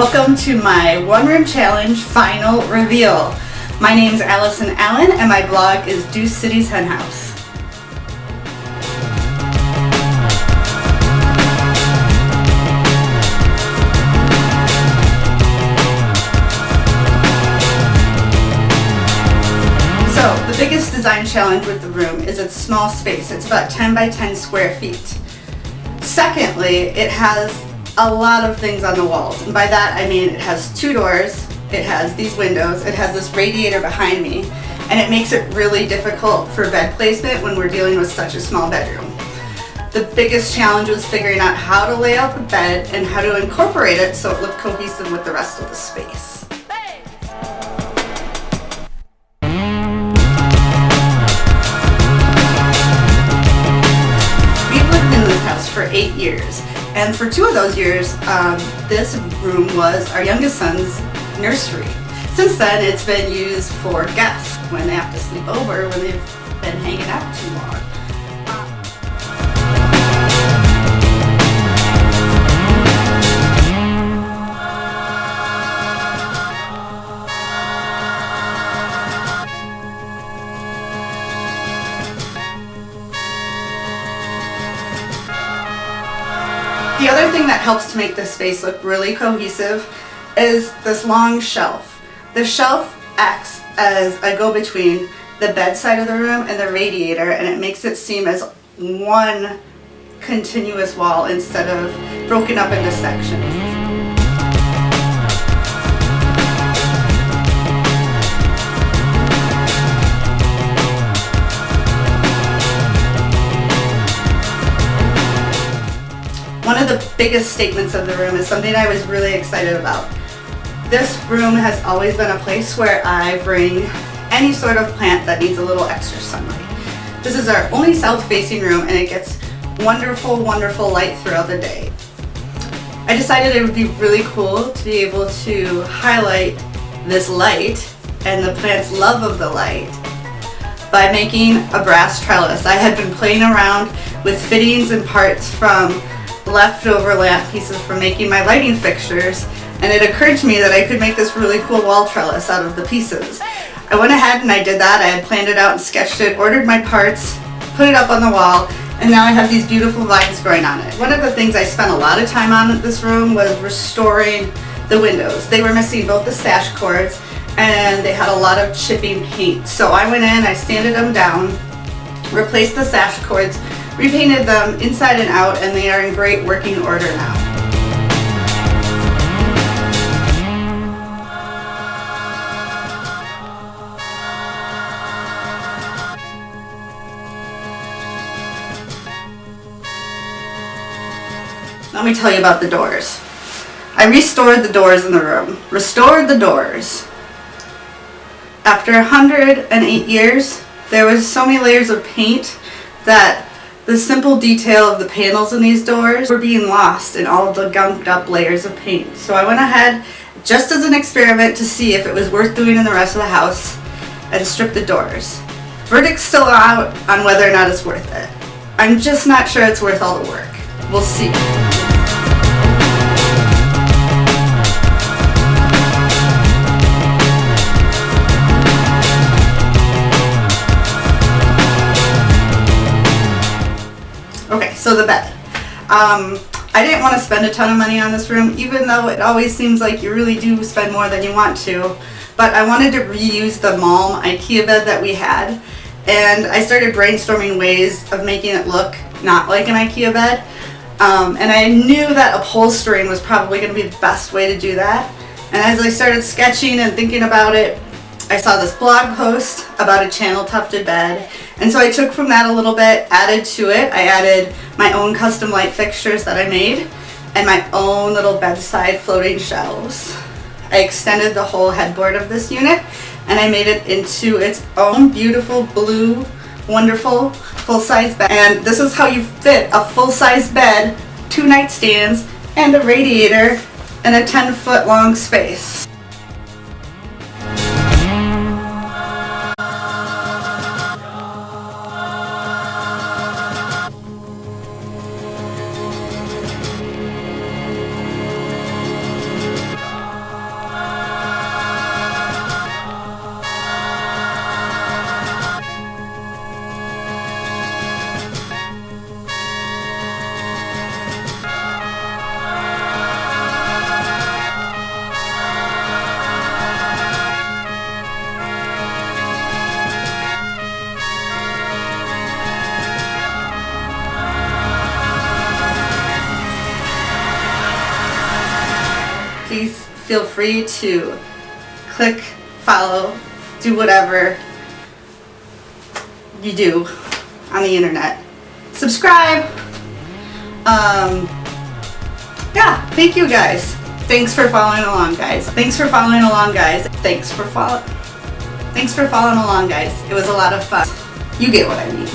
Welcome to my One Room Challenge Final Reveal. My name is Allison Allen and my blog is Deuce City's Hen House. So the biggest design challenge with the room is its small space. It's about 10 by 10 square feet. Secondly, it has a lot of things on the walls, and by that I mean it has two doors, it has these windows, it has this radiator behind me, and it makes it really difficult for bed placement when we're dealing with such a small bedroom. The biggest challenge was figuring out how to lay out the bed and how to incorporate it so it looked cohesive with the rest of the space. We've lived in this house for 8 years. And for 2 of those years, this room was our youngest son's nursery. Since then, it's been used for guests when they have to sleep over, when they've been hanging out too long. The other thing that helps to make this space look really cohesive is this long shelf. The shelf acts as a go-between the bedside of the room and the radiator, and it makes it seem as one continuous wall instead of broken up into sections. One of the biggest statements of the room is something I was really excited about. This room has always been a place where I bring any sort of plant that needs a little extra sunlight. This is our only south-facing room and it gets wonderful, wonderful light throughout the day. I decided it would be really cool to be able to highlight this light and the plant's love of the light by making a brass trellis. I had been playing around with fittings and parts from leftover lamp pieces from making my lighting fixtures, and it occurred to me that I could make this really cool wall trellis out of the pieces. I went ahead and I did that. I had planned it out and sketched it, ordered my parts, put it up on the wall, and now I have these beautiful vines growing on it. One of the things I spent a lot of time on in this room was restoring the windows. They were missing both the sash cords and they had a lot of chipping paint. So I went in, I sanded them down, replaced the sash cords, repainted them inside and out, and they are in great working order now. Let me tell you about the doors. I restored the doors in the room. Restored the doors. After 108 years, there was so many layers of paint that the simple detail of the panels in these doors were being lost in all of the gunked up layers of paint. So I went ahead, just as an experiment to see if it was worth doing in the rest of the house, and stripped the doors. Verdict's still out on whether or not it's worth it. I'm just not sure it's worth all the work. We'll see. Okay, so the bed. I didn't want to spend a ton of money on this room, even though it always seems like you really do spend more than you want to. But I wanted to reuse the Malm Ikea bed that we had, and I started brainstorming ways of making it look not like an Ikea bed. And I knew that upholstering was probably going to be the best way to do that. And as I started sketching and thinking about it, I saw this blog post about a channel tufted bed, and so I took from that a little bit, added to it. I added my own custom light fixtures that I made and my own little bedside floating shelves. I extended the whole headboard of this unit and I made it into its own beautiful blue, wonderful full-size bed. And this is how you fit a full-size bed, 2 nightstands, and a radiator in a 10-foot long space. feel free to click, follow, do whatever you do on the internet. Subscribe. Yeah, thank you guys. Thanks for following along, guys. Thanks for following along, guys. Thanks for following along, guys. It was a lot of fun. You get what I mean.